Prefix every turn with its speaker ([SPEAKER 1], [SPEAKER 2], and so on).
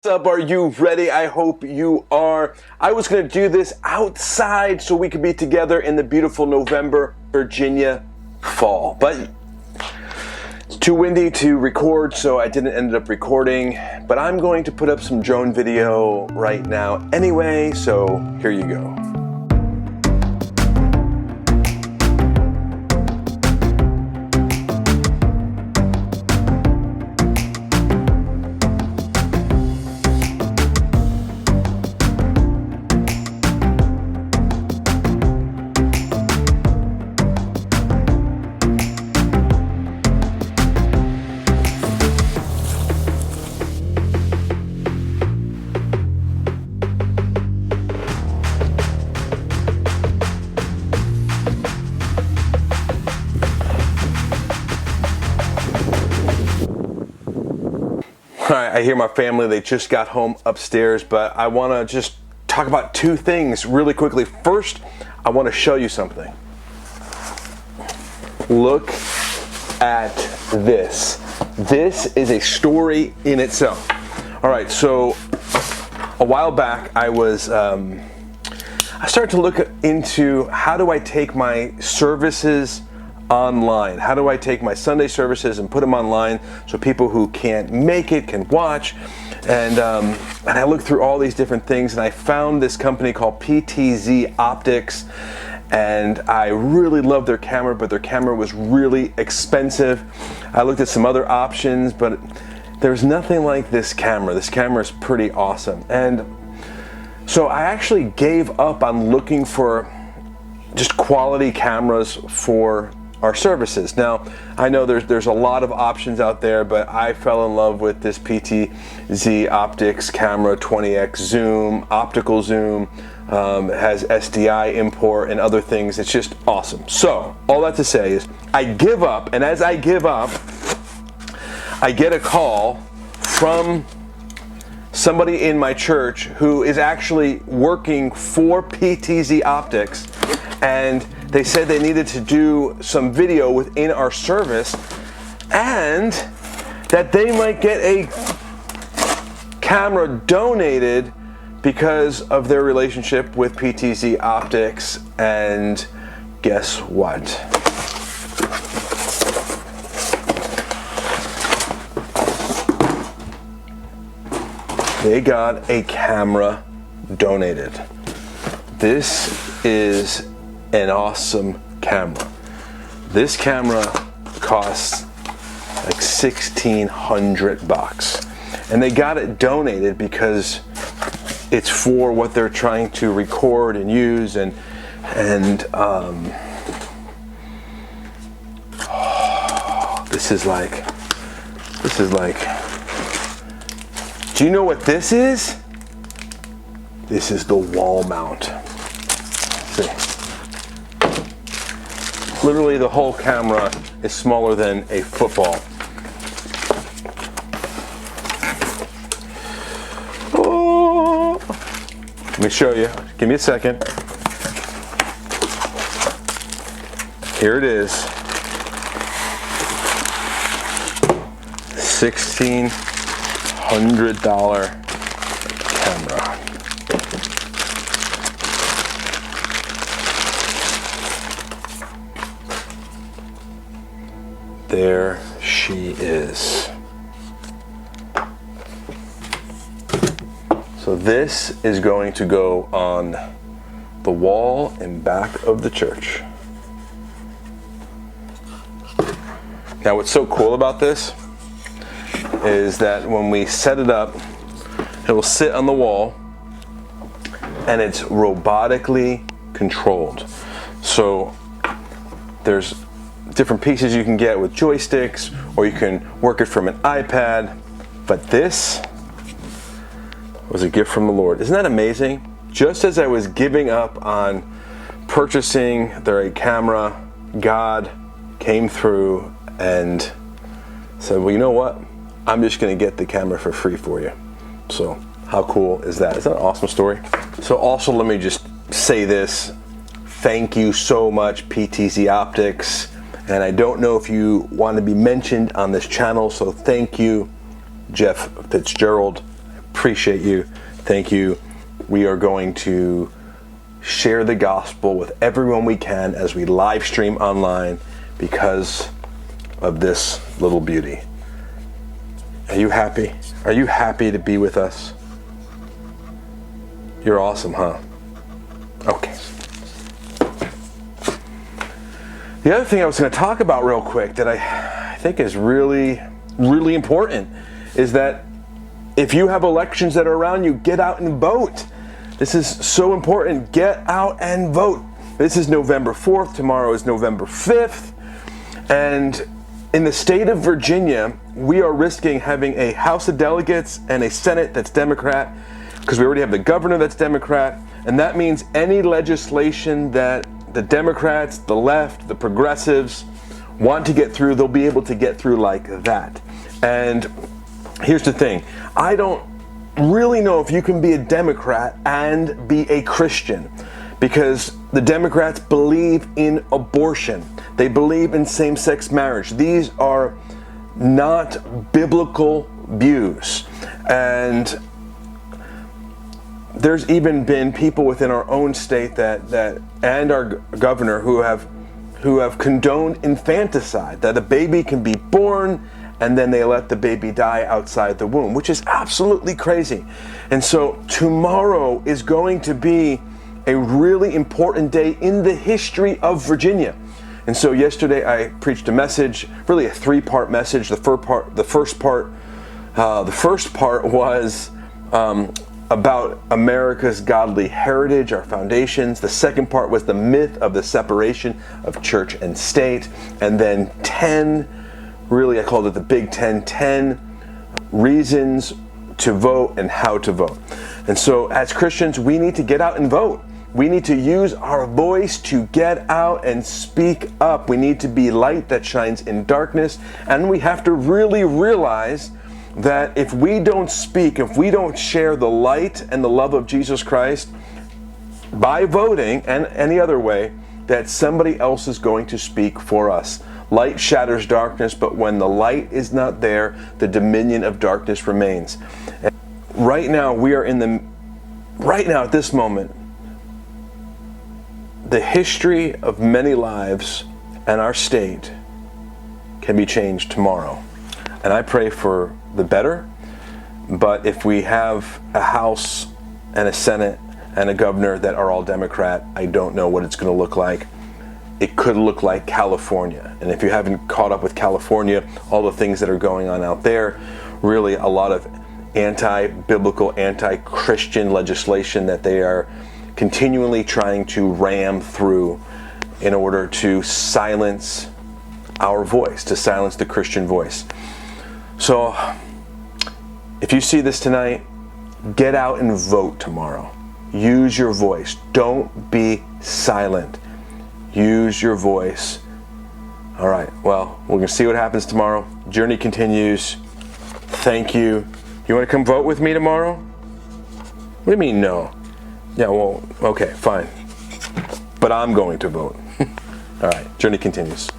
[SPEAKER 1] What's up? Are you ready? I hope you are. I was going to do this outside so we could be together in the beautiful November, Virginia fall, but it's too windy to record, so I didn't end up recording, but I'm going to put up some drone video right now anyway, so here you go. All right, I hear my family, they just got home upstairs, but I want to just talk about two things really quickly. First, I want to show you something. Look at this. This is a story in itself. All right, so a while back I started to look into how do I take my services online. How do I take my Sunday services and put them online so people who can't make it can watch? And I looked through all these different things, and I found this company called PTZ Optics, and I really loved their camera, but their camera was really expensive. I looked at some other options, but there's nothing like this camera. This camera is pretty awesome. And so I actually gave up on looking for just quality cameras for our services. Now, I know there's a lot of options out there, but I fell in love with this PTZ Optics camera, 20x zoom, optical zoom, has SDI import and other things. It's just awesome. So, all that to say is, I give up, and as I give up, I get a call from somebody in my church who is actually working for PTZ Optics, and they said they needed to do some video within our service and that they might get a camera donated because of their relationship with PTZ Optics. And guess what? They got a camera donated. This is an awesome camera. This camera costs like $1,600, and they got it donated because it's for what they're trying to record and use, and this is like, do you know what this is? This is the wall mount. See? Literally, the whole camera is smaller than a football. Oh. Let me show you. Give me a second. Here it is. $1,600 camera. There she is. So this is going to go on the wall in back of the church. Now, what's so cool about this is that when we set it up, it will sit on the wall and it's robotically controlled. So there's different pieces you can get with joysticks, or you can work it from an iPad, but this was a gift from the Lord. Isn't that amazing? Just as I was giving up on purchasing their camera, God came through and said, well, you know what? I'm just gonna get the camera for free for you. So how cool is that? Isn't that an awesome story? So also, let me just say this. Thank you so much, PTZ Optics. And I don't know if you want to be mentioned on this channel, so thank you, Jeff Fitzgerald. I Appreciate you. Thank you. We are going to share the gospel with everyone we can as we live stream online because of this little beauty. Are you happy? Are you happy to be with us? You're awesome, huh? Okay. The other thing I was going to talk about real quick that I think is really, really important is that if you have elections that are around you, get out and vote. This is so important. Get out and vote. This is November 4th. Tomorrow is November 5th. And in the state of Virginia, we are risking having a House of Delegates and a Senate that's Democrat, because we already have the governor that's Democrat. And that means any legislation that the Democrats, the left, the progressives want to get through, they'll be able to get through like that. And here's the thing. I don't really know if you can be a Democrat and be a Christian, because the Democrats believe in abortion. They believe in same-sex marriage. These are not biblical views. And there's even been people within our own state that and our governor who have condoned infanticide, that a baby can be born and then they let the baby die outside the womb, which is absolutely crazy. And so tomorrow is going to be a really important day in the history of Virginia. And so yesterday I preached a message, really a three-part message. The first part was about America's godly heritage, our foundations. The second part was the myth of the separation of church and state. And then 10, really I called it the Big 10 reasons to vote and how to vote. And so as Christians, we need to get out and vote. We need to use our voice to get out and speak up. We need to be light that shines in darkness. And we have to really realize that if we don't speak, if we don't share the light and the love of Jesus Christ by voting and any other way, that somebody else is going to speak for us. Light shatters darkness, but when the light is not there, the dominion of darkness remains. And right now, at this moment, the history of many lives and our state can be changed tomorrow. And I pray for the better, but if we have a House and a Senate and a governor that are all Democrat, I don't know what it's going to look like. It could look like California. And if you haven't caught up with California, all the things that are going on out there, really a lot of anti-biblical, anti-Christian legislation that they are continually trying to ram through in order to silence our voice, to silence the Christian voice. So if you see this tonight, get out and vote tomorrow. Use your voice. Don't be silent. Use your voice. All right, well, we're going to see what happens tomorrow. Journey continues. Thank you. You want to come vote with me tomorrow? What do you mean, no? Yeah, well, okay, fine. But I'm going to vote. All right, journey continues.